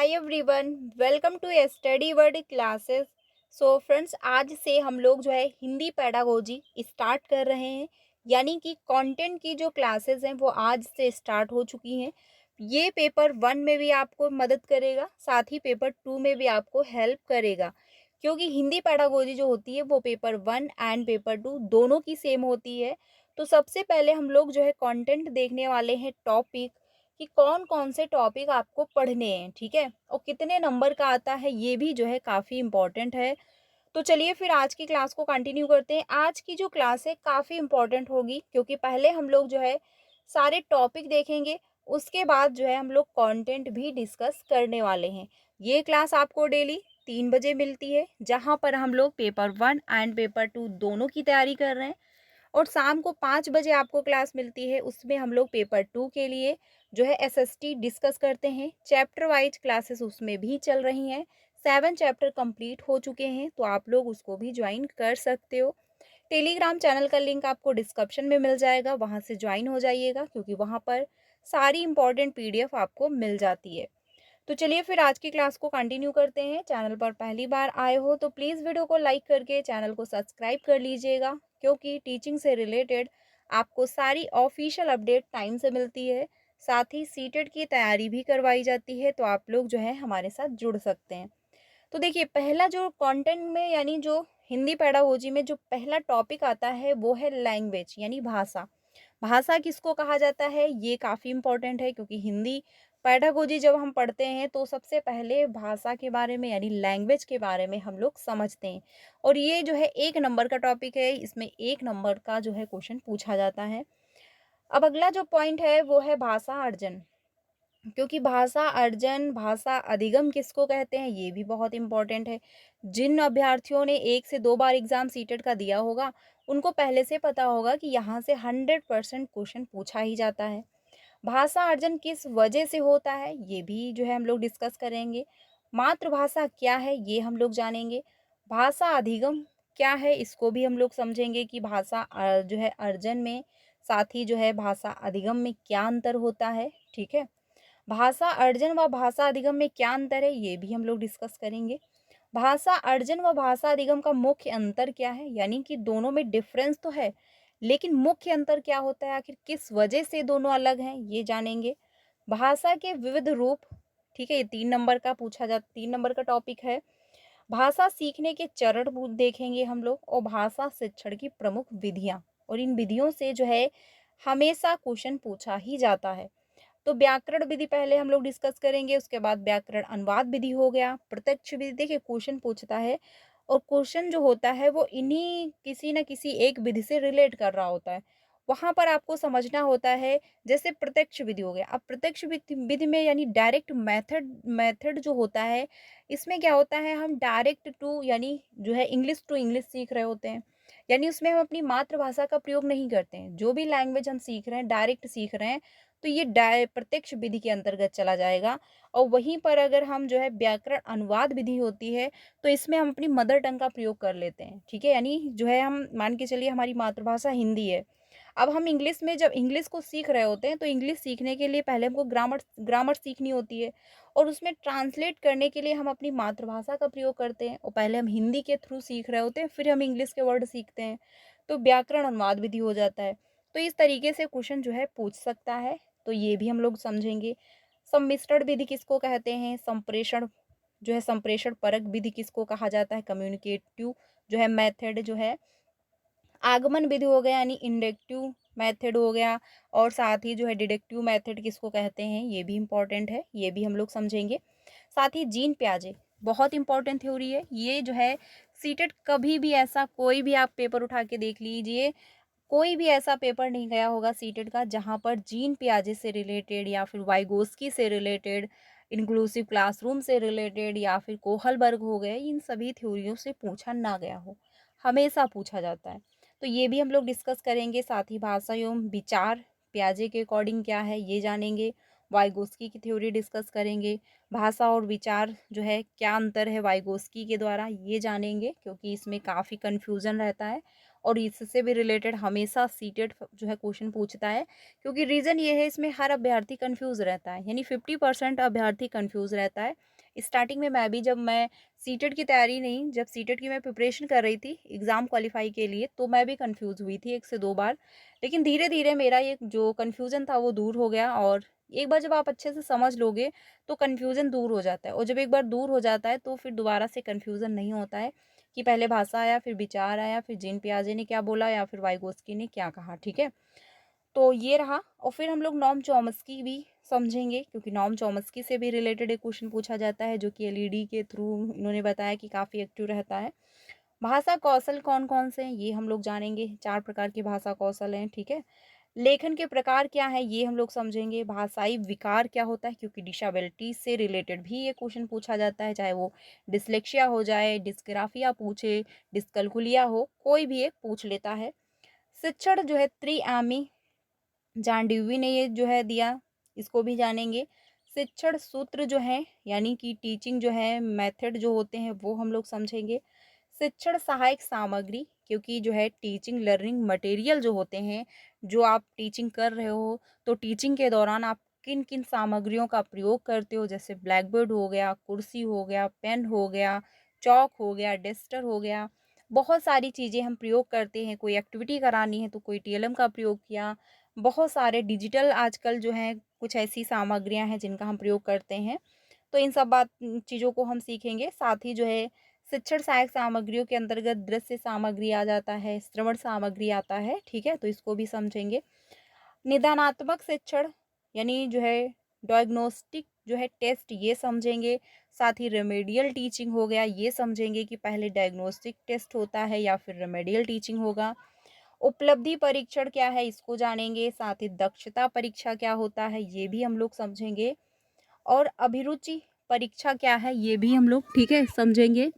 Hi everyone, welcome to study word classes. So friends, आज से हम लोग जो है हिंदी पेडागोजी स्टार्ट कर रहे हैं। यानी कि कंटेंट की जो क्लासेस हैं वो आज से स्टार्ट हो चुकी हैं। ये पेपर 1 में भी आपको मदद करेगा, साथ ही पेपर 2 में भी आपको हेल्प करेगा। क्योंकि हिंदी पेडागोजी जो होती है वो पेपर 1 एंड पेपर 2 दोनों की सेम होती है। तो सबसे पहले हम लोग जो है कंटेंट देखने वाले हैं, टॉपिक कि कौन कौन से टॉपिक आपको पढ़ने हैं, ठीक है, और कितने नंबर का आता है, ये भी जो है काफ़ी इम्पोर्टेंट है। तो चलिए फिर आज की क्लास को कंटिन्यू करते हैं। आज की जो क्लास है काफ़ी इम्पोर्टेंट होगी, क्योंकि पहले हम लोग जो है सारे टॉपिक देखेंगे, उसके बाद जो है हम लोग कंटेंट भी डिस्कस करने वाले हैं। ये क्लास आपको डेली 3 बजे मिलती है, जहाँ पर हम लोग पेपर 1 एंड पेपर 2 दोनों की तैयारी कर रहे हैं। और शाम को 5 बजे आपको क्लास मिलती है, उसमें हम लोग पेपर 2 के लिए जो है एसएसटी डिस्कस करते हैं। चैप्टर वाइज क्लासेस उसमें भी चल रही हैं। 7 चैप्टर कंप्लीट हो चुके हैं, तो आप लोग उसको भी ज्वाइन कर सकते हो। टेलीग्राम चैनल का लिंक आपको डिस्क्रिप्शन में मिल जाएगा, वहाँ से ज्वाइन हो जाइएगा, क्योंकि वहाँ पर सारी इंपॉर्टेंट पीडीएफ आपको मिल जाती है। तो चलिए फिर आज की क्लास को कंटिन्यू करते हैं। चैनल पर पहली बार आए हो तो प्लीज़ वीडियो को लाइक करके चैनल को सब्सक्राइब कर लीजिएगा, क्योंकि टीचिंग से रिलेटेड आपको सारी ऑफिशियल अपडेट टाइम से मिलती है। साथ ही सीटेट की तैयारी भी करवाई जाती है, तो आप लोग जो है हमारे साथ जुड़ सकते हैं। तो देखिए, पहला जो कंटेंट में यानी जो हिंदी पेडागोजी में जो पहला टॉपिक आता है वो है लैंग्वेज, यानी भाषा। भाषा किसको कहा जाता है, ये काफ़ी इम्पोर्टेंट है, क्योंकि हिंदी पेडागोजी जब हम पढ़ते हैं तो सबसे पहले भाषा के बारे में यानी लैंग्वेज के बारे में हम लोग समझते हैं। और ये जो है 1 नंबर का टॉपिक है, इसमें 1 नंबर का जो है क्वेश्चन पूछा जाता है। अब अगला जो पॉइंट है वो है भाषा अर्जन। क्योंकि भाषा अर्जन, भाषा अधिगम किसको कहते हैं, ये भी बहुत इंपॉर्टेंट है। जिन अभ्यर्थियों ने 1 से 2 बार एग्जाम सीटेट का दिया होगा, उनको पहले से पता होगा कि यहाँ से 100% क्वेश्चन पूछा ही जाता है। भाषा अर्जन किस वजह से होता है, ये भी जो है हम लोग डिस्कस करेंगे। मातृभाषा क्या है, ये हम लोग जानेंगे। भाषा अधिगम क्या है, इसको भी हम लोग समझेंगे कि भाषा जो है अर्जन में, साथ ही जो है भाषा अधिगम में क्या अंतर होता है, ठीक है। भाषा अर्जन व भाषा अधिगम में क्या अंतर है, ये भी हम लोग डिस्कस करेंगे। भाषा अर्जन व भाषा अधिगम का मुख्य अंतर क्या है, यानी कि दोनों में डिफरेंस तो है, लेकिन मुख्य अंतर क्या होता है, आखिर किस वजह से दोनों अलग हैं, ये जानेंगे। भाषा के विविध रूप, ठीक है, ये 3 नंबर का पूछा जा 3 नंबर का टॉपिक है। भाषा सीखने के चरण देखेंगे हम लोग, और भाषा शिक्षण की प्रमुख विधियां, और इन विधियों से जो है हमेशा क्वेश्चन पूछा ही जाता है। तो व्याकरण विधि पहले हम लोग डिस्कस करेंगे, उसके बाद व्याकरण अनुवाद विधि हो गया। प्रत्यक्ष विधि, देखिए क्वेश्चन पूछता है, और क्वेश्चन जो होता है वो इन्हीं किसी न किसी एक विधि से रिलेट कर रहा होता है, वहां पर आपको समझना होता है। जैसे प्रत्यक्ष विधि हो गया, अब प्रत्यक्ष विधि विधि में यानी डायरेक्ट मेथड मेथड जो होता है, इसमें क्या होता है, हम डायरेक्ट टू यानी जो है इंग्लिश टू इंग्लिश सीख रहे होते हैं। यानी उसमें हम अपनी मातृभाषा का प्रयोग नहीं करते हैं, जो भी लैंग्वेज हम सीख रहे हैं डायरेक्ट सीख रहे हैं, तो ये प्रत्यक्ष विधि के अंतर्गत चला जाएगा। और वहीं पर अगर हम जो है व्याकरण अनुवाद विधि होती है, तो इसमें हम अपनी मदर टंग का प्रयोग कर लेते हैं, ठीक है। यानी जो है हम मान के चलिए हमारी मातृभाषा हिंदी है, अब हम इंग्लिश में जब इंग्लिश को सीख रहे होते हैं, तो इंग्लिश सीखने के लिए पहले हमको ग्रामर ग्रामर सीखनी होती है, और उसमें ट्रांसलेट करने के लिए हम अपनी मातृभाषा का प्रयोग करते हैं, और पहले हम हिंदी के थ्रू सीख रहे होते हैं, फिर हम इंग्लिश के वर्ड सीखते हैं, तो व्याकरण अनुवाद विधि हो जाता है। तो इस तरीके से क्वेश्चन जो है पूछ सकता है, तो ये भी हम लोग समझेंगे। सम्मिश्रण विधि किसको कहते हैं, संप्रेषण जो है संप्रेषण परक विधि किसको कहा जाता है, कम्युनिकेटिव जो है मेथड जो है। आगमन विधि हो गया यानी इंडक्टिव मेथड हो गया, और साथ ही जो है डिडक्टिव मेथड किसको कहते हैं, ये भी इंपॉर्टेंट है, ये भी हम लोग समझेंगे। साथ ही जीन प्याजे बहुत इंपॉर्टेंट थ्योरी है, ये जो है सीटेट कभी भी ऐसा कोई भी आप पेपर उठा के देख लीजिए, कोई भी ऐसा पेपर नहीं गया होगा सीटेट का जहाँ पर जीन पियाजे से रिलेटेड, या फिर वाइगोस्की से रिलेटेड, इंक्लूसिव क्लासरूम से रिलेटेड, या फिर कोहलबर्ग हो गए, इन सभी थ्योरियों से पूछा ना गया हो, हमेशा पूछा जाता है। तो ये भी हम लोग डिस्कस करेंगे। साथ ही भाषा एवं विचार पियाजे के अकॉर्डिंग क्या है, ये जानेंगे। वाइगोस्की की थ्योरी डिस्कस करेंगे। भाषा और विचार जो है क्या अंतर है वाइगोस्की के द्वारा, ये जानेंगे क्योंकि इसमें काफ़ी कन्फ्यूज़न रहता है और इससे भी रिलेटेड हमेशा सीटेट जो है क्वेश्चन पूछता है, क्योंकि रीज़न ये है इसमें हर अभ्यर्थी कन्फ्यूज़ रहता है, यानी 50% अभ्यर्थी कन्फ्यूज़ रहता है। स्टार्टिंग में मैं भी, जब मैं सीटेट की तैयारी नहीं, जब सीटेट की मैं प्रिपरेशन कर रही थी एग्ज़ाम क्वालीफाई के लिए, तो मैं भी कन्फ्यूज़ हुई थी 1 से 2 बार। लेकिन धीरे-धीरे मेरा ये जो कन्फ्यूज़न था वो दूर हो गया, और एक बार जब आप अच्छे से समझ लोगे तो कन्फ्यूज़न दूर हो जाता है, और जब एक बार दूर हो जाता है तो फिर दोबारा से कन्फ्यूज़न नहीं होता है कि पहले भाषा आया, फिर विचार आया, फिर जीन पियाजे ने क्या बोला या फिर वाइगोस्की ने क्या कहा, ठीक है? तो ये रहा, और फिर हम लोग नॉम चॉम्स्की भी समझेंगे, क्योंकि नॉम चॉम्स्की से भी रिलेटेड एक क्वेश्चन पूछा जाता है, जो कि एलईडी के थ्रू इन्होंने बताया कि काफ़ी एक्टिव रहता है। भाषा कौशल कौन-कौन से हैं, ये हम लोग जानेंगे। 4 प्रकार के भाषा कौशल हैं, ठीक है? लेखन के प्रकार क्या हैं, ये हम लोग समझेंगे। भाषाई विकार क्या होता है, क्योंकि डिसेबिलिटी से रिलेटेड भी ये क्वेश्चन पूछा जाता है, चाहे वो डिस्लेक्सिया हो जाए, डिस्ग्राफिया पूछे, डिस्कैल्कुलिया हो, कोई भी एक पूछ लेता है। शिक्षण जो है त्रिआमी, जॉन डेवी ने ये जो है दिया, इसको भी जानेंगे। शिक्षण सूत्र जो है, यानी कि टीचिंग जो है मेथड जो होते हैं वो हम लोग समझेंगे। शिक्षण सहायक सामग्री, क्योंकि जो है टीचिंग लर्निंग मटेरियल जो होते हैं, जो आप टीचिंग कर रहे हो, तो टीचिंग के दौरान आप किन किन सामग्रियों का प्रयोग करते हो, जैसे ब्लैक बोर्ड हो गया, कुर्सी हो गया, पेन हो गया, चौक हो गया, डस्टर हो गया, बहुत सारी चीज़ें हम प्रयोग करते हैं। कोई एक्टिविटी करानी है तो कोई टीएलएम का प्रयोग किया, बहुत सारे डिजिटल आजकल जो हैं कुछ ऐसी सामग्रियां हैं जिनका हम प्रयोग करते हैं। तो इन सब चीज़ों को हम सीखेंगे। साथ ही जो है शिक्षण सहायक सामग्रियों के अंतर्गत दृश्य सामग्री आ जाता है, श्रवण सामग्री आता है, ठीक है? तो इसको भी समझेंगे। निदानात्मक शिक्षण, यानी जो है डायग्नोस्टिक जो है टेस्ट, ये समझेंगे। साथ ही रेमेडियल टीचिंग हो गया, ये समझेंगे कि पहले डायग्नोस्टिक टेस्ट होता है या फिर रेमेडियल टीचिंग होगा। उपलब्धि परीक्षण क्या है, इसको जानेंगे। साथ ही दक्षता परीक्षा क्या होता है, ये भी हम लोग समझेंगे। और अभिरुचि परीक्षा क्या है, ये भी हम लोग, ठीक है, समझेंगे।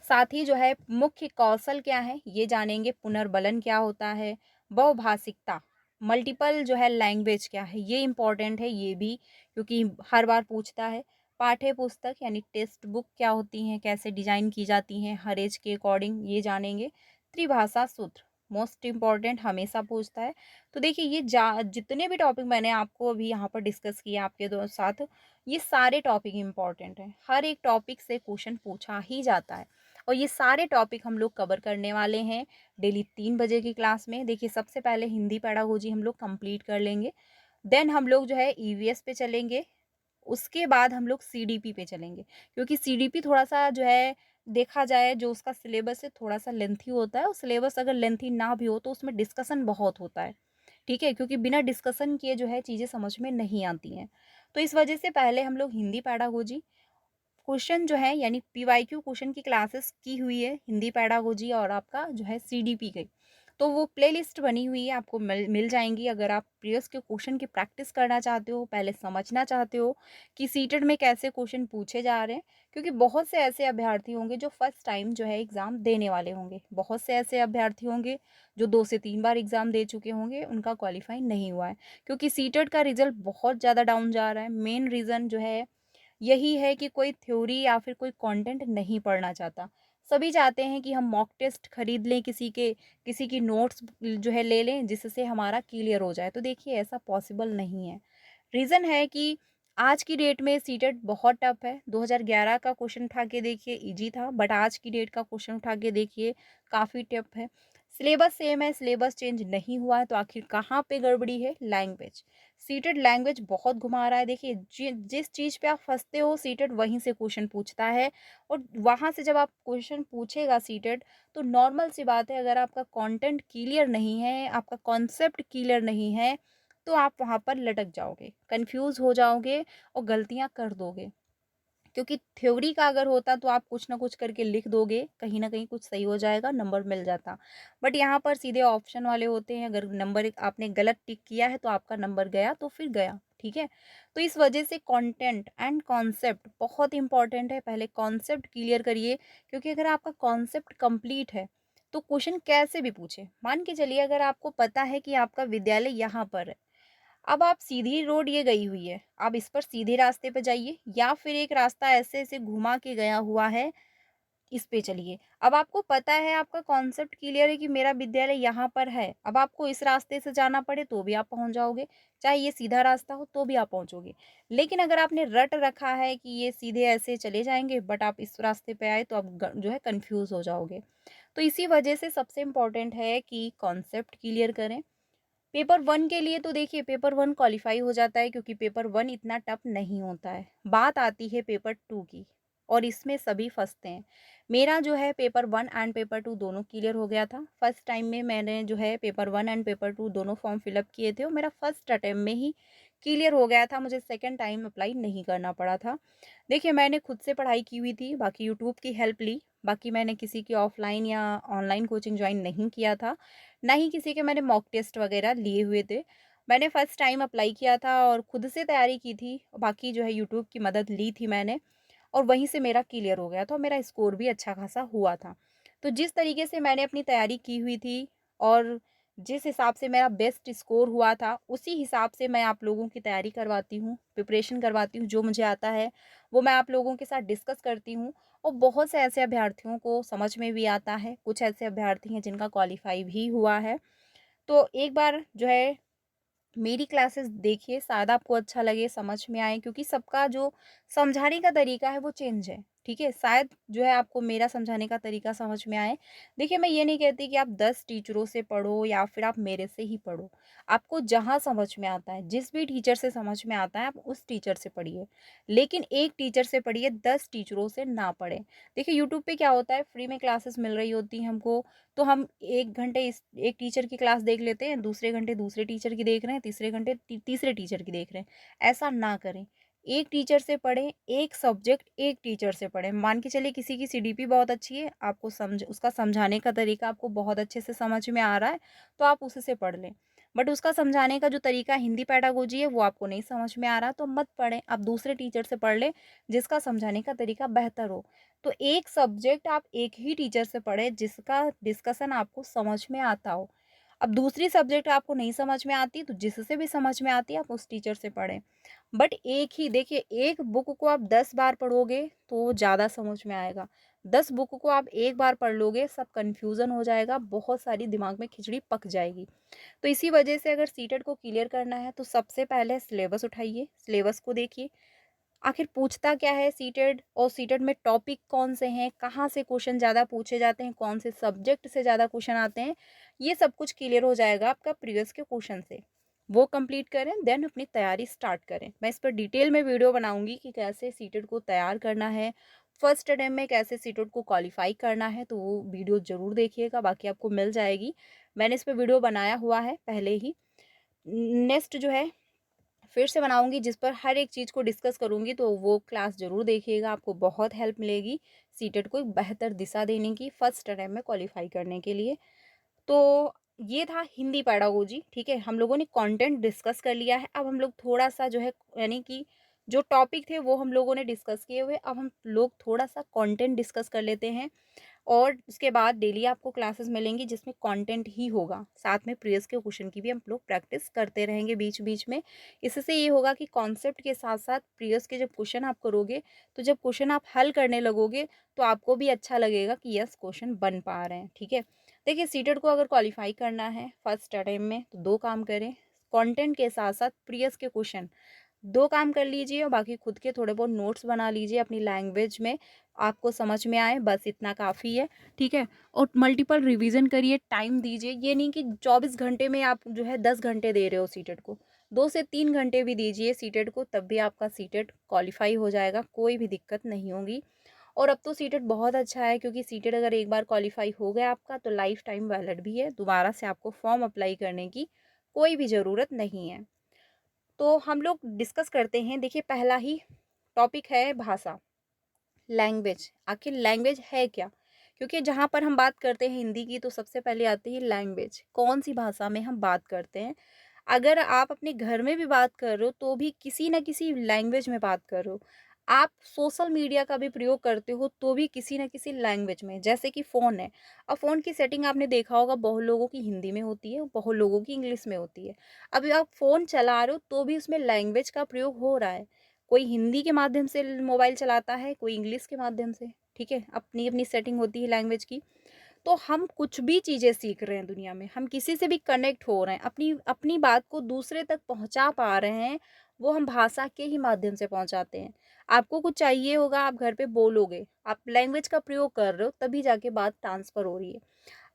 साथ ही जो है मुख्य कौशल क्या है, ये जानेंगे। पुनर्बलन क्या होता है, बहुभाषिकता, मल्टीपल जो है लैंग्वेज क्या है, ये इंपॉर्टेंट है ये भी, क्योंकि हर बार पूछता है। पाठ्य पुस्तक यानी टेक्स्ट बुक क्या होती हैं, कैसे डिजाइन की जाती हैं हर एज के अकॉर्डिंग, ये जानेंगे। त्रिभाषा सूत्र मोस्ट इम्पॉर्टेंट, हमेशा पूछता है। तो देखिए ये जितने भी टॉपिक मैंने आपको अभी यहाँ पर डिस्कस किया आपके साथ, ये सारे टॉपिक इम्पॉर्टेंट हैं, हर एक टॉपिक से क्वेश्चन पूछा ही जाता है, और ये सारे टॉपिक हम लोग कवर करने वाले हैं डेली 3 बजे की क्लास में। देखिए सबसे पहले हिंदी पेडागोजी हम लोग कंप्लीट कर लेंगे, देन हम लोग जो है ईवीएस पे चलेंगे, उसके बाद हम लोग सीडीपी पे चलेंगे, क्योंकि सीडीपी थोड़ा सा जो है देखा जाए, जो उसका सिलेबस है थोड़ा सा लेंथी होता है, और सिलेबस अगर लेंथी ना भी हो तो उसमें डिस्कशन बहुत होता है, ठीक है, क्योंकि बिना डिस्कशन किए जो है चीज़ें समझ में नहीं आती हैं। तो इस वजह से पहले हम लोग हिंदी पेडागोजी क्वेश्चन जो है, यानी पीवाईक्यू क्वेश्चन की क्लासेस की हुई है, हिंदी पेडागोजी और आपका जो है सीडीपी की, तो वो प्लेलिस्ट बनी हुई है, आपको मिल मिल जाएंगी। अगर आप प्रीवियस के क्वेश्चन की प्रैक्टिस करना चाहते हो, पहले समझना चाहते हो कि सीटेट में कैसे क्वेश्चन पूछे जा रहे हैं, क्योंकि बहुत से ऐसे अभ्यर्थी होंगे जो फर्स्ट टाइम जो है एग्ज़ाम देने वाले होंगे, बहुत से ऐसे अभ्यर्थी होंगे जो 2 से 3 बार एग्ज़ाम दे चुके होंगे, उनका क्वालिफाई नहीं हुआ है, क्योंकि सीटेट का रिजल्ट बहुत ज़्यादा डाउन जा रहा है। मेन रीज़न जो है यही है कि कोई थ्योरी या फिर कोई कंटेंट नहीं पढ़ना चाहता। सभी चाहते हैं कि हम मॉक टेस्ट खरीद लें, किसी की नोट्स जो है ले लें, जिससे हमारा क्लियर हो जाए। तो देखिए ऐसा पॉसिबल नहीं है। रीज़न है कि आज की डेट में सीटेट बहुत टफ है। 2011 का क्वेश्चन उठा के देखिए ईज़ी था, बट आज की डेट का क्वेश्चन उठा के देखिए काफ़ी टफ है। सिलेबस सेम है, सिलेबस चेंज नहीं हुआ है, तो आखिर कहाँ पे गड़बड़ी है? लैंग्वेज। सीटेट लैंग्वेज बहुत घुमा रहा है। देखिए जिस चीज़ पे आप फंसते हो सीटेट वहीं से क्वेश्चन पूछता है, और वहाँ से जब आप क्वेश्चन पूछेगा सीटेट, तो नॉर्मल सी बात है, अगर आपका कंटेंट क्लियर नहीं है, आपका कॉन्सेप्ट क्लियर नहीं है, तो आप वहाँ पर लटक जाओगे, कंफ्यूज हो जाओगे और गलतियाँ कर दोगे। क्योंकि थ्योरी का अगर होता तो आप कुछ ना कुछ करके लिख दोगे, कहीं ना कहीं कुछ सही हो जाएगा, नंबर मिल जाता। बट यहाँ पर सीधे ऑप्शन वाले होते हैं, अगर नंबर आपने गलत टिक किया है तो आपका नंबर गया तो फिर गया, ठीक है। तो इस वजह से कंटेंट एंड कॉन्सेप्ट बहुत इंपॉर्टेंट है, पहले कॉन्सेप्ट क्लियर करिए, क्योंकि अगर आपका कॉन्सेप्ट कंप्लीट है तो क्वेश्चन कैसे भी पूछे। मान के चलिए अगर आपको पता है कि आपका विद्यालय यहाँ पर है, अब आप सीधी रोड ये गई हुई है, आप इस पर सीधे रास्ते पे जाइए या फिर एक रास्ता ऐसे-ऐसे घुमा के गया हुआ है, इस पे चलिए। अब आपको पता है, आपका कॉन्सेप्ट क्लियर है कि मेरा विद्यालय यहाँ पर है। अब आपको इस रास्ते से जाना पड़े तो भी आप पहुँच जाओगे, चाहे ये सीधा रास्ता हो तो भी आप पहुँचोगे। लेकिन अगर आपने रट रखा है कि ये सीधे ऐसे चले जाएँगे बट आप इस रास्ते पे आए तो आप ग जो है कन्फ्यूज़ हो जाओगे। तो इसी वजह से सबसे इम्पोर्टेंट है कि कॉन्सेप्ट क्लियर करें। पेपर 1 के लिए तो देखिए पेपर 1 क्वालीफाई हो जाता है क्योंकि पेपर 1 इतना टफ नहीं होता है। बात आती है पेपर 2 की और इसमें सभी फँसते हैं। मेरा जो है पेपर 1 एंड पेपर 2 दोनों क्लियर हो गया था। फर्स्ट टाइम में मैंने जो है पेपर 1 एंड पेपर 2 दोनों फॉर्म फिल अप किए थे और मेरा फर्स्ट अटेम्प्ट में ही क्लियर हो गया था। मुझे सेकंड टाइम अप्लाई नहीं करना पड़ा था। देखिए मैंने खुद से पढ़ाई की हुई थी, बाकी यूट्यूब की हेल्प ली। बाकी मैंने किसी की ऑफ़लाइन या ऑनलाइन कोचिंग जॉइन नहीं किया था। ना ही किसी के मैंने मॉक टेस्ट वगैरह लिए हुए थे। मैंने फर्स्ट टाइम अप्लाई किया था और खुद से तैयारी की थी। बाकी जो है यूट्यूब की मदद ली थी मैंने और वहीं से मेरा क्लियर हो गया था और मेरा स्कोर भी अच्छा खासा हुआ था। तो जिस तरीके से मैंने अपनी तैयारी की हुई थी और जिस हिसाब से मेरा बेस्ट स्कोर हुआ था, उसी हिसाब से मैं आप लोगों की तैयारी करवाती हूँ, प्रिपरेशन करवाती हूँ। जो मुझे आता है, वो मैं आप लोगों के साथ डिस्कस करती हूँ और बहुत से ऐसे अभ्यर्थियों को समझ में भी आता है। कुछ ऐसे अभ्यर्थी हैं जिनका क्वालीफाई भी हुआ है। तो एक बार जो है मेरी क्लासेस देखिए, शायद आपको अच्छा लगे, समझ में आए क्योंकि सबका जो समझाने का तरीका है वो चेंज है, ठीक है? शायद जो है आपको मेरा समझाने का तरीका समझ में आए। देखिए मैं ये नहीं कहती कि आप 10 टीचरों से पढ़ो या फिर आप मेरे से ही पढ़ो। आपको जहाँ समझ में आता है, जिस भी टीचर से समझ में आता है आप उस टीचर से पढ़िए। लेकिन एक टीचर से पढ़िए, 10 टीचरों से ना पढ़ें। देखिए यूट्यूब पे क्या होता है, फ्री में क्लासेस मिल रही होती हैं हमको, तो हम 1 घंटे इस एक टीचर की क्लास देख लेते हैं, दूसरे घंटे दूसरे टीचर की देख रहे हैं, तीसरे घंटे तीसरे टीचर की देख रहे हैं। ऐसा ना करें। एक टीचर से पढ़ें, एक सब्जेक्ट एक टीचर से पढ़ें। मान के चलिए किसी की सीडीपी बहुत अच्छी है, आपको उसका समझाने का तरीका आपको बहुत अच्छे से समझ में आ रहा है, तो आप उससे पढ़ लें। बट उसका समझाने का जो तरीका हिंदी पेडागोजी है, वो आपको नहीं समझ में आ रहा, तो मत पढ़ें। आप दूसरे टीचर से पढ़ लें, जिसका समझाने का तरीका बेहतर हो। तो एक सब्जेक्ट आप एक ही टीचर से पढ़ें जिसका डिस्कशन आपको समझ में आता हो। अब दूसरी सब्जेक्ट आपको नहीं समझ में आती तो जिससे भी समझ में आती है आप उस टीचर से पढ़ें। बट एक ही देखिए, एक बुक को आप 10 बार पढ़ोगे तो ज़्यादा समझ में आएगा। 10 बुक को आप एक बार पढ़ लोगे सब कन्फ्यूज़न हो जाएगा, बहुत सारी दिमाग में खिचड़ी पक जाएगी। तो इसी वजह से अगर सीटेट को क्लियर करना है तो सबसे पहले सिलेबस उठाइए, सिलेबस को देखिए। आखिर पूछता क्या है सीटेट और सीटेट में टॉपिक कौन से हैं, कहाँ से क्वेश्चन ज़्यादा पूछे जाते हैं, कौन से सब्जेक्ट से ज़्यादा क्वेश्चन आते हैं, ये सब कुछ क्लियर हो जाएगा आपका प्रीवियस के क्वेश्चन से। वो कंप्लीट करें देन अपनी तैयारी स्टार्ट करें। मैं इस पर डिटेल में वीडियो बनाऊंगी कि कैसे सीटेट को तैयार करना है, फर्स्ट अटेम्प्ट में कैसे सीटेट को क्वालिफाई करना है, तो वो वीडियो ज़रूर देखिएगा, बाकी आपको मिल जाएगी। मैंने इस पर वीडियो बनाया हुआ है पहले ही। नेक्स्ट जो है फिर से बनाऊँगी जिस पर हर एक चीज़ को डिस्कस करूँगी, तो वो क्लास ज़रूर देखिएगा, आपको बहुत हेल्प मिलेगी सीटेट को एक बेहतर दिशा देने की, फर्स्ट अटेम्प्ट में क्वालीफाई करने के लिए। तो ये था हिंदी पेडागोजी, ठीक है? हम लोगों ने कंटेंट डिस्कस कर लिया है, अब हम लोग थोड़ा-सा जो है यानी कि जो टॉपिक थे वो हम लोगों ने डिस्कस किए हुए, अब हम लोग थोड़ा-सा कंटेंट डिस्कस कर लेते हैं। और उसके बाद डेली आपको क्लासेस मिलेंगी जिसमें कंटेंट ही होगा। साथ में प्रीवियस के क्वेश्चन की भी हम लोग प्रैक्टिस करते रहेंगे बीच-बीच में। इससे ये होगा कि कॉन्सेप्ट के साथ-साथ प्रीवियस के जब क्वेश्चन आप करोगे, तो जब क्वेश्चन आप हल करने लगोगे, तो आपको भी अच्छा लगेगा कि यस क्वेश्चन बन पा रहे हैं, ठीक है? देखिए सीटेट को अगर क्वालीफाई करना है फर्स्ट अटेम्प्ट में, तो 2 काम करें, कंटेंट के साथ-साथ प्रीवियस के क्वेश्चन 2 काम कर लीजिए और बाकी खुद के थोड़े बहुत नोट्स बना लीजिए अपनी लैंग्वेज में, आपको समझ में आए बस इतना काफ़ी है, ठीक है? और मल्टीपल रिवीजन करिए, टाइम दीजिए, ये नहीं कि 24 घंटे में आप जो है 10 घंटे दे रहे हो सीटेट को, 2 से 3 घंटे भी दीजिए सीटेट को, तब भी आपका सीटेट क्वालीफाई हो जाएगा, कोई भी दिक्कत नहीं होगी। और अब तो सीटेट बहुत अच्छा है क्योंकि सीटेट अगर एक बार क्वालीफाई हो गया आपका तो लाइफ टाइम वैलिड भी है, दोबारा से आपको फॉर्म अप्लाई करने की कोई भी ज़रूरत नहीं है। तो हम लोग डिस्कस करते हैं, देखिए पहला ही टॉपिक है भाषा, लैंग्वेज। आखिर लैंग्वेज है क्या? क्योंकि जहाँ पर हम बात करते हैं हिंदी की तो सबसे पहले आती है लैंग्वेज, कौन-सी भाषा में हम बात करते हैं। अगर आप अपने घर में भी बात कर रहे हो तो भी किसी न किसी लैंग्वेज में बात कर रहे हो। आप सोशल मीडिया का भी प्रयोग करते हो तो भी किसी न किसी लैंग्वेज में, जैसे कि फ़ोन है। अब फ़ोन की सेटिंग आपने देखा होगा, बहुत लोगों की हिंदी में होती है, बहुत लोगों की इंग्लिश में होती है। अभी आप फ़ोन चला रहे हो तो भी उसमें लैंग्वेज का प्रयोग हो रहा है। कोई हिंदी के माध्यम से मोबाइल चलाता है, कोई इंग्लिश के माध्यम से, ठीक है? अपनी-अपनी सेटिंग होती है लैंग्वेज की। तो हम कुछ भी चीज़ें सीख रहे हैं दुनिया में, हम किसी से भी कनेक्ट हो रहे हैं, अपनी अपनी बात को दूसरे तक पहुँचा पा रहे हैं, वो हम भाषा के ही माध्यम से पहुँचाते हैं। आपको कुछ चाहिए होगा, आप घर पे बोलोगे, आप लैंग्वेज का प्रयोग कर रहे हो, तभी जाके बात ट्रांसफ़र हो रही है।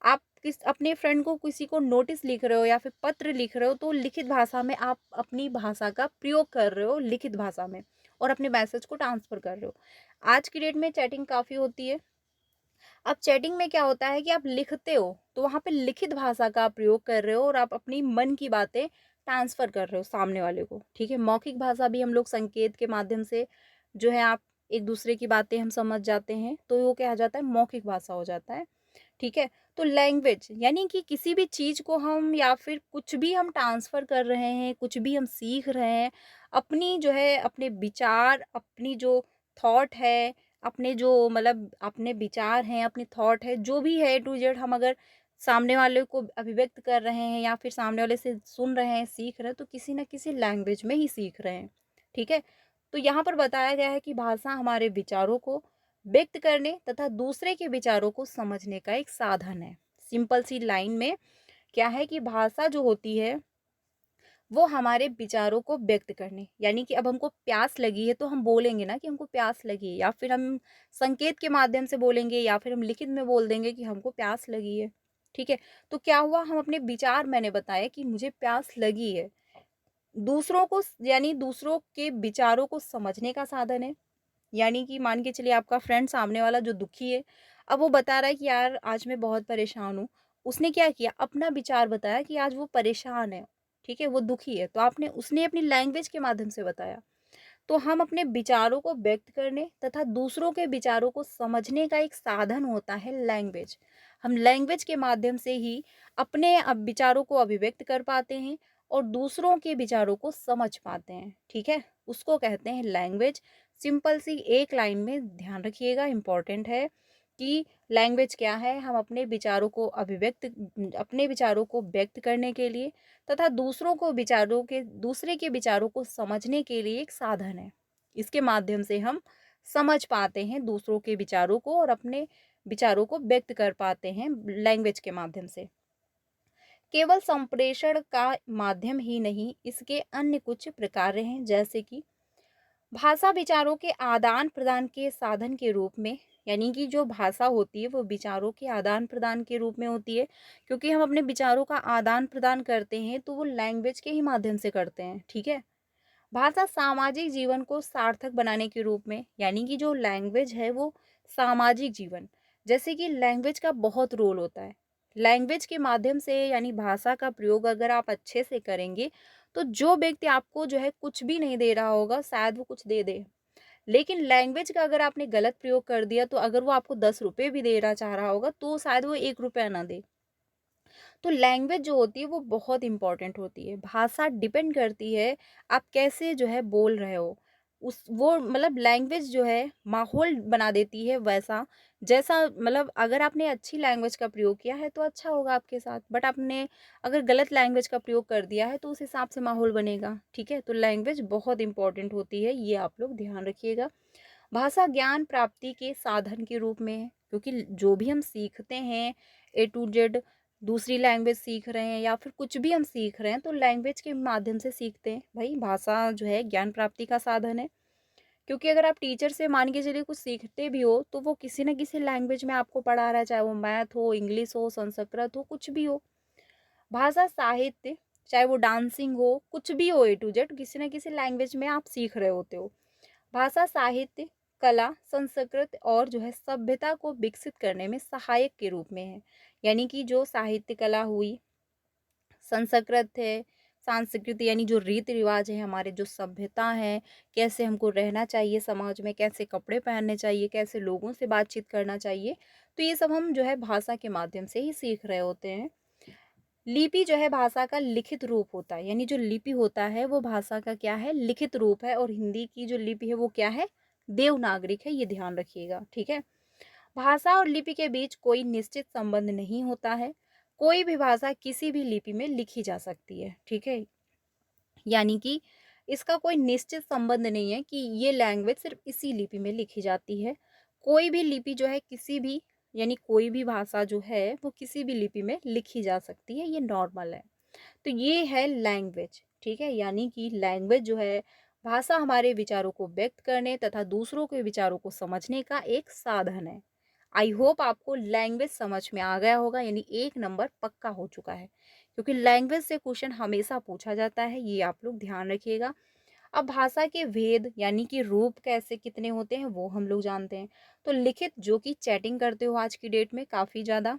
आप किस अपने फ्रेंड को, किसी को नोटिस लिख रहे हो या फिर पत्र लिख रहे हो, तो लिखित भाषा में आप अपनी भाषा का प्रयोग कर रहे हो, लिखित भाषा में, और अपने मैसेज को ट्रांसफ़र कर रहे हो। आज की डेट में चैटिंग काफ़ी होती है। अब चैटिंग में क्या होता है कि आप लिखते हो, तो वहाँ पे लिखित भाषा का आप प्रयोग कर रहे हो और आप अपनी मन की बातें ट्रांसफ़र कर रहे हो सामने वाले को, ठीक है? मौखिक भाषा भी हम लोग संकेत के माध्यम से जो है, आप एक-दूसरे की बातें हम समझ जाते हैं, तो वो क्या हो जाता है, मौखिक भाषा हो जाता है, ठीक है? तो लैंग्वेज यानी कि किसी भी चीज़ को हम, या फिर कुछ भी हम ट्रांसफ़र कर रहे हैं, कुछ भी हम सीख रहे हैं, अपनी जो है, अपने विचार, अपनी जो थॉट है, अपने जो मतलब अपने विचार हैं, अपनी थॉट है, जो भी है ए टू ज़ेड, हम अगर सामने वाले को अभिव्यक्त कर रहे हैं या फिर सामने वाले से सुन रहे हैं, सीख रहे हैं, तो किसी न किसी लैंग्वेज में ही सीख रहे हैं, ठीक है? तो यहाँ पर बताया गया है कि भाषा हमारे विचारों को व्यक्त करने तथा दूसरे के विचारों को समझने का एक साधन है। सिंपल सी लाइन में क्या है कि भाषा जो होती है, वो हमारे विचारों को व्यक्त करने, यानी कि अब हमको प्यास लगी है तो हम बोलेंगे ना कि हमको प्यास लगी है, या फिर हम संकेत के माध्यम से बोलेंगे, या फिर हम लिखित में बोल देंगे कि हमको प्यास लगी है, ठीक है? तो क्या हुआ, हम अपने विचार, मैंने बताया कि मुझे प्यास लगी है, दूसरों को यानी दूसरों के विचारों को समझने का साधन है। यानी कि मान के चलिए, आपका फ्रेंड सामने वाला जो दुखी है, अब वो बता रहा है कि यार आज मैं बहुत परेशान हूँ। उसने क्या किया, अपना विचार बताया कि आज वो परेशान है, ठीक है? वो दुखी है, तो आपने उसने अपनी लैंग्वेज के माध्यम से बताया। तो हम अपने विचारों को व्यक्त करने तथा दूसरों के विचारों को समझने का एक साधन होता है लैंग्वेज। हम लैंग्वेज के माध्यम से ही अपने विचारों को अभिव्यक्त कर पाते हैं और दूसरों के विचारों को समझ पाते हैं, ठीक है? उसको कहते हैं लैंग्वेज। सिंपल सी एक लाइन में ध्यान रखिएगा, इम्पोर्टेंट है कि लैंग्वेज क्या है। हम अपने विचारों को अपने विचारों को व्यक्त करने के लिए तथा दूसरे के विचारों को समझने के लिए एक साधन है। इसके माध्यम से हम समझ पाते हैं दूसरों के विचारों को और अपने विचारों को व्यक्त कर पाते हैं लैंग्वेज के माध्यम से। केवल संप्रेषण का माध्यम ही नहीं, इसके अन्य कुछ प्रकार हैं, जैसे कि भाषा विचारों के आदान-प्रदान के साधन के रूप में, यानी कि जो भाषा होती है वो विचारों के आदान-प्रदान के रूप में होती है, क्योंकि हम अपने विचारों का आदान-प्रदान करते हैं तो वो लैंग्वेज के ही माध्यम से करते हैं, ठीक है? भाषा सामाजिक जीवन को सार्थक बनाने के रूप में, यानी कि जो लैंग्वेज है वो सामाजिक जीवन, जैसे कि लैंग्वेज का बहुत रोल होता है। लैंग्वेज के माध्यम से, यानी भाषा का प्रयोग अगर आप अच्छे से करेंगे, तो जो व्यक्ति आपको जो है कुछ भी नहीं दे रहा होगा, शायद वो कुछ दे दे। लेकिन लैंग्वेज का अगर आपने गलत प्रयोग कर दिया, तो अगर वो आपको 10 रुपए भी देना चाह रहा होगा, तो शायद वो 1 रुपया ना दे। तो लैंग्वेज जो होती है वो बहुत इम्पोर्टेंट होती है। भाषा डिपेंड करती है आप कैसे जो है बोल रहे हो। उस वो मतलब लैंग्वेज जो है माहौल बना देती है वैसा, जैसा मतलब अगर आपने अच्छी लैंग्वेज का प्रयोग किया है तो अच्छा होगा आपके साथ, बट आपने अगर गलत लैंग्वेज का प्रयोग कर दिया है तो उस हिसाब से माहौल बनेगा, ठीक है? तो लैंग्वेज बहुत इम्पोर्टेंट होती है, ये आप लोग ध्यान रखिएगा। भाषा ज्ञान प्राप्ति के साधन के रूप में है, क्योंकि जो भी हम सीखते हैं ए टू जेड, दूसरी लैंग्वेज सीख रहे हैं या फिर कुछ भी हम सीख रहे हैं, तो लैंग्वेज के माध्यम से सीखते हैं। भाई भाषा जो है ज्ञान प्राप्ति का साधन है, क्योंकि अगर आप टीचर से मान के चलिए कुछ सीखते भी हो तो वो किसी न किसी लैंग्वेज में आपको पढ़ा रहा है, चाहे वो मैथ हो, इंग्लिश हो, संस्कृत हो, कुछ भी हो। भाषा साहित्य, चाहे वो डांसिंग हो, कुछ भी हो, ए टू जेड किसी न किसी लैंग्वेज में आप सीख रहे होते हो। भाषा साहित्य, कला, संस्कृत और जो है सभ्यता को विकसित करने में सहायक के रूप में है। यानी कि जो साहित्य कला हुई, संस्कृत है, संस्कृति यानी जो रीति रिवाज है, हमारे जो सभ्यता है, कैसे हमको रहना चाहिए समाज में, कैसे कपड़े पहनने चाहिए, कैसे लोगों से बातचीत करना चाहिए, तो ये सब हम जो है भाषा के माध्यम से ही सीख रहे होते हैं। लिपि जो है भाषा का लिखित रूप होता है, यानी जो लिपि होता है वो भाषा का क्या है, लिखित रूप है, और हिंदी की जो लिपि है वो क्या है, देवनागरिक है, ये ध्यान रखिएगा, ठीक है। भाषा और लिपि के बीच कोई निश्चित संबंध नहीं होता है। कोई भी भाषा किसी भी लिपि में लिखी जा सकती है, ठीक है। यानी कि इसका कोई निश्चित संबंध नहीं है कि ये लैंग्वेज सिर्फ इसी लिपि में लिखी जाती है। कोई भी लिपि जो है किसी भी, यानी कोई भी भाषा जो है वो किसी भी लिपि में लिखी जा सकती है, ये नॉर्मल है। तो ये है लैंग्वेज, ठीक है। यानी कि लैंग्वेज जो है भाषा हमारे विचारों को व्यक्त करने तथा दूसरों के विचारों को समझने का एक साधन है। आई होप आपको लैंग्वेज समझ में आ गया होगा, यानी 1 नंबर पक्का हो चुका है, क्योंकि लैंग्वेज से क्वेश्चन हमेशा पूछा जाता है, ये आप लोग ध्यान रखिएगा। अब भाषा के भेद यानी कि रूप कैसे कितने होते हैं वो हम लोग जानते हैं। तो लिखित, जो कि चैटिंग करते हो आज की डेट में काफ़ी ज़्यादा।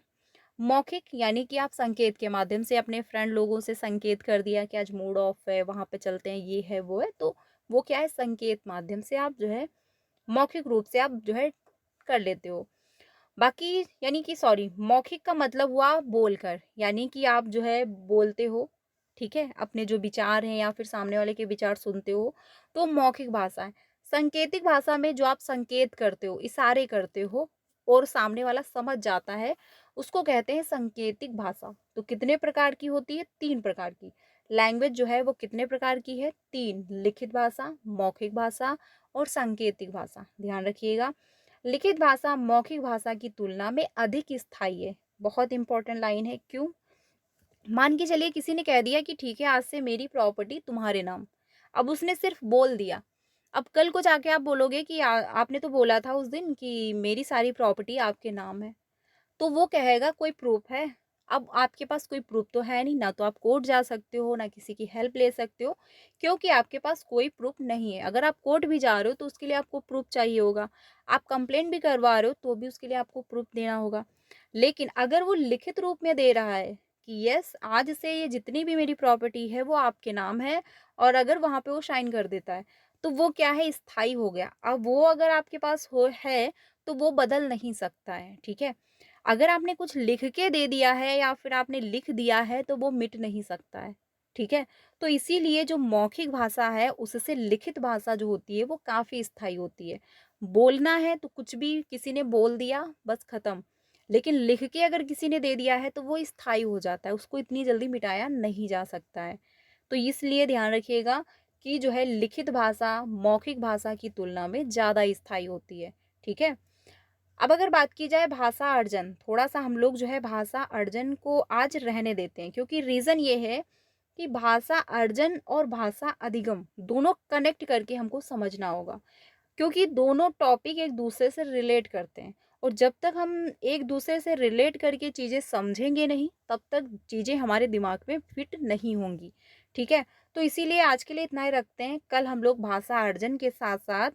मौखिक यानी कि आप संकेत के माध्यम से अपने फ्रेंड लोगों से संकेत कर दिया कि आज मूड ऑफ है, वहाँ पे चलते हैं, ये है वो है, तो वो क्या है, संकेत माध्यम से आप जो है मौखिक रूप से आप जो है कर लेते हो। बाकी यानी कि सॉरी, मौखिक का मतलब हुआ बोलकर, यानी कि आप जो है बोलते हो, ठीक है, अपने जो विचार हैं या फिर सामने वाले के विचार सुनते हो, तो मौखिक भाषा है। सांकेतिक भाषा में जो आप संकेत करते हो, इशारे करते हो और सामने वाला समझ जाता है, उसको कहते हैं सांकेतिक भाषा। तो कितने प्रकार की होती है? 3 प्रकार की। लैंग्वेज जो है वो कितने प्रकार की है? 3। लिखित भाषा, मौखिक भाषा और सांकेतिक भाषा, ध्यान रखिएगा। लिखित भाषा मौखिक भाषा की तुलना में अधिक स्थायी है। बहुत इंपॉर्टेंट लाइन है, क्यों? मान के चलिए किसी ने कह दिया कि ठीक है आज से मेरी प्रॉपर्टी तुम्हारे नाम। अब उसने सिर्फ बोल दिया। अब कल को जाके आप बोलोगे कि आपने तो बोला था उस दिन कि मेरी सारी प्रॉपर्टी आपके नाम है। तो वो कहेगा कोई प्रूफ है? अब आपके पास कोई प्रूफ तो है नहीं, ना तो आप कोर्ट जा सकते हो, ना किसी की हेल्प ले सकते हो, क्योंकि आपके पास कोई प्रूफ नहीं है। अगर आप कोर्ट भी जा रहे हो तो उसके लिए आपको प्रूफ चाहिए होगा। आप कंप्लेंट भी करवा रहे हो तो भी उसके लिए आपको प्रूफ देना होगा। लेकिन अगर वो लिखित रूप में दे रहा है कि यस आज से ये जितनी भी मेरी प्रॉपर्टी है वो आपके नाम है, और अगर वहाँ पे वो साइन कर देता है, तो वो क्या है, स्थायी हो गया। अब वो अगर आपके पास हो है तो वो बदल नहीं सकता है, ठीक है। अगर आपने कुछ लिख के दे दिया है या फिर आपने लिख दिया है तो वो मिट नहीं सकता है, ठीक है। तो इसीलिए जो मौखिक भाषा है उससे लिखित भाषा जो होती है वो काफ़ी स्थायी होती है। बोलना है तो कुछ भी किसी ने बोल दिया बस खत्म, लेकिन लिख के अगर किसी ने दे दिया है तो वो स्थायी हो जाता है, उसको इतनी जल्दी मिटाया नहीं जा सकता है। तो इसलिए ध्यान रखिएगा कि जो है लिखित भाषा मौखिक भाषा की तुलना में ज़्यादा स्थायी होती है, ठीक है। अब अगर बात की जाए भाषा अर्जन, थोड़ा-सा हम लोग जो है भाषा अर्जन को आज रहने देते हैं, क्योंकि रीज़न ये है कि भाषा अर्जन और भाषा अधिगम दोनों कनेक्ट करके हमको समझना होगा, क्योंकि दोनों टॉपिक एक दूसरे से रिलेट करते हैं। और जब तक हम एक दूसरे से रिलेट करके चीज़ें समझेंगे नहीं, तब तक चीज़ें हमारे दिमाग में फिट नहीं होंगी, ठीक है। तो इसीलिए आज के लिए इतना ही रखते हैं। कल हम लोग भाषा अर्जन के साथ-साथ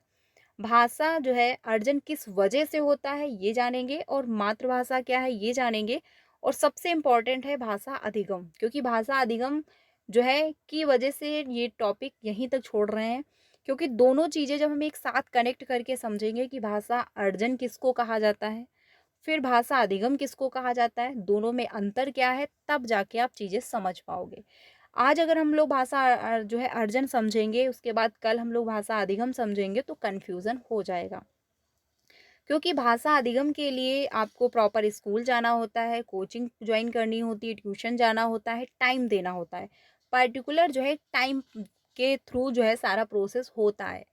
भाषा जो है अर्जन किस वजह से होता है ये जानेंगे, और मातृभाषा क्या है ये जानेंगे, और सबसे इम्पोर्टेंट है भाषा अधिगम, क्योंकि भाषा अधिगम जो है की वजह से ये टॉपिक यहीं तक छोड़ रहे हैं। क्योंकि दोनों चीज़ें जब हम एक साथ कनेक्ट करके समझेंगे कि भाषा अर्जन किसको कहा जाता है, फिर भाषा अधिगम किसको कहा जाता है, दोनों में अंतर क्या है, तब जाके आप चीज़ें समझ पाओगे। आज अगर हम लोग भाषा जो है अर्जन समझेंगे, उसके बाद कल हम लोग भाषा अधिगम समझेंगे तो कन्फ्यूज़न हो जाएगा। क्योंकि भाषा अधिगम के लिए आपको प्रॉपर स्कूल जाना होता है, कोचिंग ज्वाइन करनी होती है, ट्यूशन जाना होता है, टाइम देना होता है। पर्टिकुलर जो है टाइम के थ्रू जो है सारा प्रोसेस होता है।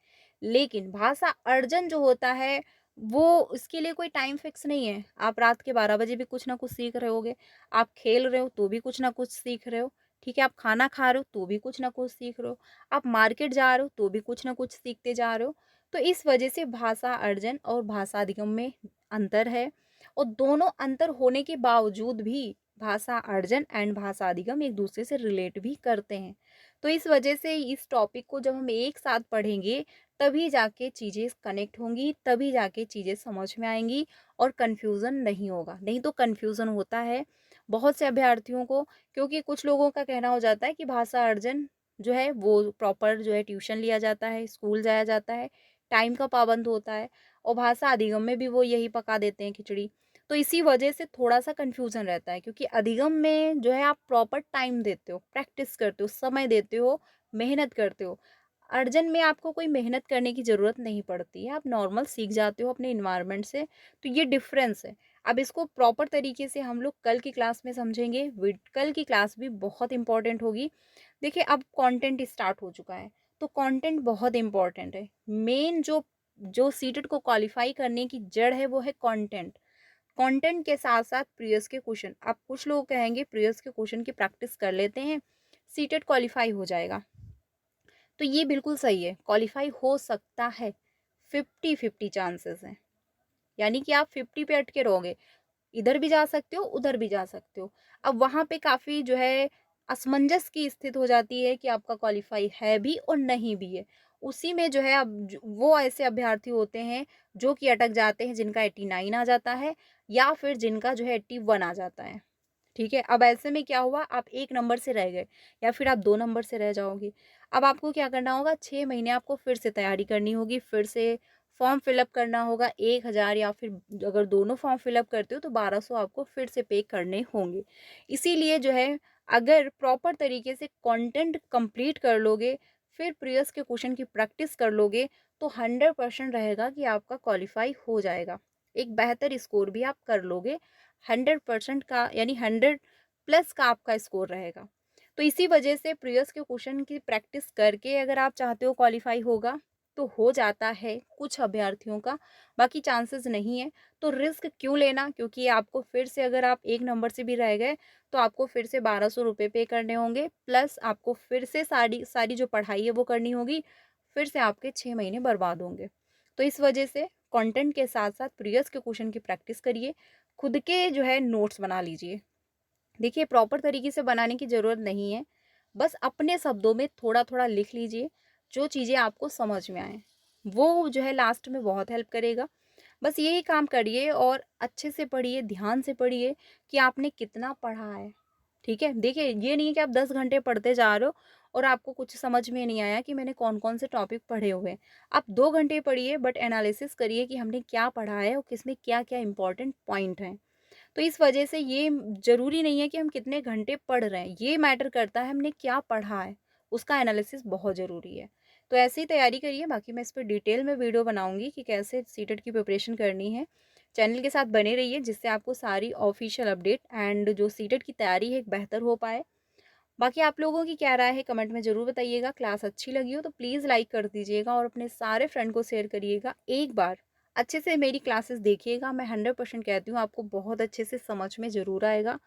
लेकिन भाषा अर्जन जो होता है वो उसके लिए कोई टाइम फिक्स नहीं है। आप रात के 12 बजे भी कुछ ना कुछ सीख रहे होगे, आप खेल रहे हो तो भी कुछ ना कुछ सीख रहे हो, ठीक है, आप खाना खा रहे हो तो भी कुछ ना कुछ सीख रहे हो, आप मार्केट जा रहे हो तो भी कुछ ना कुछ सीखते जा रहे हो। तो इस वजह से भाषा अर्जन और भाषा अधिगम में अंतर है, और दोनों अंतर होने के बावजूद भी भाषा अर्जन एंड भाषा अधिगम एक दूसरे से रिलेट भी करते हैं। तो इस वजह से इस टॉपिक को जब हम एक साथ पढ़ेंगे तभी जाके चीज़ें कनेक्ट होंगी, तभी जाके चीज़ें समझ में आएंगी और कन्फ्यूज़न नहीं होगा। नहीं तो कन्फ्यूज़न होता है बहुत से अभ्यर्थियों को, क्योंकि कुछ लोगों का कहना हो जाता है कि भाषा अर्जन जो है वो प्रॉपर जो है ट्यूशन लिया जाता है, स्कूल जाया जाता है, टाइम का पाबंद होता है, और भाषा अधिगम में भी वो यही पका देते हैं खिचड़ी। तो इसी वजह से थोड़ा-सा कन्फ्यूज़न रहता है, क्योंकि अधिगम में जो है आप प्रॉपर टाइम देते हो, प्रैक्टिस करते हो, समय देते हो, मेहनत करते हो। अर्जन में आपको कोई मेहनत करने की ज़रूरत नहीं पड़ती है, आप नॉर्मल सीख जाते हो अपने इन्वायरमेंट से, तो ये डिफ़रेंस है। अब इसको प्रॉपर तरीके से हम लोग कल की क्लास में समझेंगे, कल की क्लास भी बहुत इंपॉर्टेंट होगी। देखिए अब कंटेंट स्टार्ट हो चुका है, तो कंटेंट बहुत इंपॉर्टेंट है। मेन जो जो सीटेट को क्वालिफाई करने की जड़ है वो है कंटेंट। कंटेंट के साथ-साथ प्रीवियस के क्वेश्चन। अब कुछ लोग कहेंगे प्रीवियस के क्वेश्चन की प्रैक्टिस कर लेते हैं, सीटेट क्वालिफाई हो जाएगा। तो ये बिल्कुल सही है, क्वालिफाई हो सकता है, 50-50 चांसेस हैं। यानी कि आप 50 पे अटके रहोगे, इधर भी जा सकते हो, उधर भी जा सकते हो। अब वहाँ पे काफ़ी जो है असमंजस की स्थिति हो जाती है कि आपका क्वालिफ़ाई है भी और नहीं भी है। उसी में जो है अब वो ऐसे अभ्यर्थी होते हैं जो कि अटक जाते हैं, जिनका 89 आ जाता है या फिर जिनका जो है 81 आ जाता है। ठीक है? अब ऐसे में क्या हुआ, आप 1 नंबर से रह गए या फिर आप 2 नंबर से रह जाओगे। अब आपको क्या करना होगा, 6 महीने आपको फिर से तैयारी करनी होगी, फिर से फॉर्म फिलअप करना होगा, 1000 या फिर अगर दोनों फॉर्म फिलअप करते हो तो 1200 आपको फिर से पे करने होंगे। इसीलिए जो है अगर प्रॉपर तरीके से कंटेंट कंप्लीट कर लोगे, फिर प्रीवियस के क्वेश्चन की प्रैक्टिस कर लोगे, तो 100% रहेगा कि आपका क्वालिफ़ाई हो जाएगा। एक बेहतर स्कोर भी आप कर लोगे, 100% का यानी 100 प्लस का आपका स्कोर रहेगा। तो इसी वजह से प्रीवियस के क्वेश्चन की प्रैक्टिस करके अगर आप चाहते हो क्वालिफ़ाई होगा, तो हो जाता है कुछ अभ्यर्थियों का, बाकी चांसेस नहीं है। तो रिस्क क्यों लेना? क्योंकि आपको फिर से अगर आप 1 नंबर से भी रह गए, तो आपको फिर से 1200 रुपए पे करने होंगे, प्लस आपको फिर से सारी सारी जो पढ़ाई है वो करनी होगी, फिर से आपके 6 महीने बर्बाद होंगे। तो इस वजह से कंटेंट के साथ-साथ प्रीवियस के क्वेश्चन की प्रैक्टिस करिए, खुद के जो है नोट्स बना लीजिए। देखिए प्रॉपर तरीके से बनाने की ज़रूरत नहीं है, बस अपने शब्दों में थोड़ा-थोड़ा लिख लीजिए, जो चीज़ें आपको समझ में आएँ। वो जो है लास्ट में बहुत हेल्प करेगा। बस यही काम करिए और अच्छे से पढ़िए, ध्यान से पढ़िए कि आपने कितना पढ़ा है, ठीक है? देखिए ये नहीं है कि आप 10 घंटे पढ़ते जा रहे हो और आपको कुछ समझ में नहीं आया कि मैंने कौन-कौन से टॉपिक पढ़े हुए हैं। आप 2 घंटे पढ़िए बट एनालिसिस करिए कि हमने क्या पढ़ा है और किसमें क्या-क्या इम्पोर्टेंट पॉइंट हैं। तो इस वजह से ये ज़रूरी नहीं है कि हम कितने घंटे पढ़ रहे हैं, ये मैटर करता है हमने क्या पढ़ा है, उसका एनालिसिस बहुत ज़रूरी है। तो ऐसे ही तैयारी करिए, बाकी मैं इस पे डिटेल में वीडियो बनाऊँगी कि कैसे सीटेट की प्रिपरेशन करनी है। चैनल के साथ बने रहिए जिससे आपको सारी ऑफ़िशियल अपडेट एंड जो सीटेट की तैयारी है एक बेहतर हो पाए। बाकी आप लोगों की क्या राय है कमेंट में ज़रूर बताइएगा। क्लास अच्छी लगी हो तो प्लीज़ लाइक कर दीजिएगा और अपने सारे फ्रेंड को शेयर करिएगा। एक बार अच्छे से मेरी क्लासेस देखिएगा, मैं 100% कहती हूँ आपको बहुत अच्छे से समझ में ज़रूर आएगा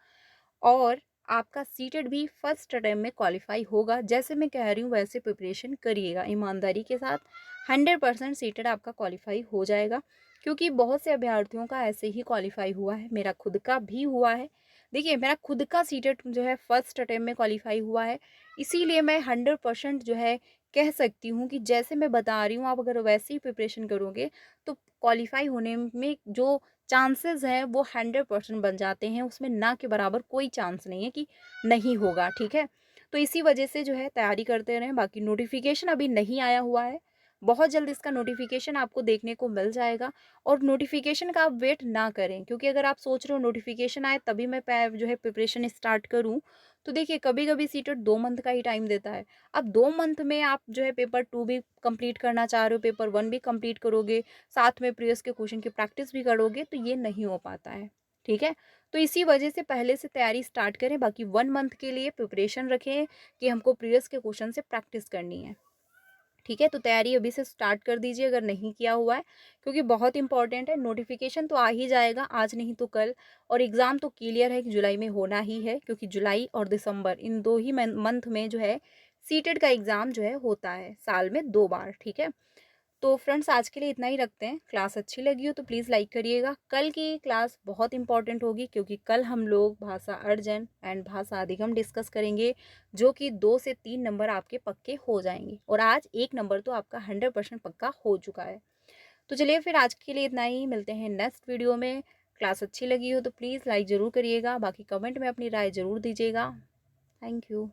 और आपका सीटेट भी फर्स्ट अटेम्प्ट में क्वालिफाई होगा। जैसे मैं कह रही हूँ वैसे प्रिपरेशन करिएगा ईमानदारी के साथ, 100% सीटेट आपका क्वालिफाई हो जाएगा। क्योंकि बहुत से अभ्यर्थियों का ऐसे ही क्वालिफाई हुआ है, मेरा खुद का भी हुआ है। देखिए मेरा खुद का सीटेट जो है फर्स्ट अटेम्प्ट में क्वालिफाई हुआ है, इसीलिए मैं 100% जो है कह सकती हूँ कि जैसे मैं बता रही हूँ आप अगर वैसे ही प्रिपरेशन करोगे तो क्वालिफाई होने में जो चांसेस हैं वो 100% बन जाते हैं, उसमें ना के बराबर कोई चांस नहीं है कि नहीं होगा, ठीक है? तो इसी वजह से जो है तैयारी करते रहें। बाकी नोटिफिकेशन अभी नहीं आया हुआ है, बहुत जल्द इसका नोटिफिकेशन आपको देखने को मिल जाएगा और नोटिफिकेशन का आप वेट ना करें, क्योंकि अगर आप सोच रहे हो नोटिफिकेशन आए तभी मैं जो है प्रिपरेशन स्टार्ट करूँ, तो देखिए कभी-कभी सीटेट 2 मंथ का ही टाइम देता है। अब 2 मंथ में आप जो है पेपर 2 भी कंप्लीट करना चाह रहे हो, पेपर 1 भी कंप्लीट करोगे, साथ में प्रीवियस के क्वेश्चन की प्रैक्टिस भी करोगे, तो ये नहीं हो पाता है, ठीक है? तो इसी वजह से पहले से तैयारी स्टार्ट करें, बाकी 1 मंथ के लिए प्रिपरेशन रखें कि हमको प्रीवियस के क्वेश्चन से प्रैक्टिस करनी है। ठीक है, तो तैयारी अभी से स्टार्ट कर दीजिए अगर नहीं किया हुआ है, क्योंकि बहुत इंपॉर्टेंट है। नोटिफिकेशन तो आ ही जाएगा, आज नहीं तो कल, और एग्ज़ाम तो क्लियर है कि जुलाई में होना ही है, क्योंकि जुलाई और दिसंबर इन 2 ही मंथ में जो है सीटेट का एग्ज़ाम जो है होता है साल में 2 बार, ठीक है? तो फ्रेंड्स आज के लिए इतना ही रखते हैं। क्लास अच्छी लगी हो तो प्लीज़ लाइक करिएगा। कल की क्लास बहुत इंपॉर्टेंट होगी, क्योंकि कल हम लोग भाषा अर्जन एंड भाषा अधिगम डिस्कस करेंगे, जो कि 2 से 3 नंबर आपके पक्के हो जाएंगे और आज 1 नंबर तो आपका 100% पक्का हो चुका है। तो चलिए फिर आज के लिए इतना ही, मिलते हैं नेक्स्ट वीडियो में। क्लास अच्छी लगी हो तो प्लीज़ लाइक ज़रूर करिएगा, बाकी कमेंट में अपनी राय ज़रूर दीजिएगा। Thank you.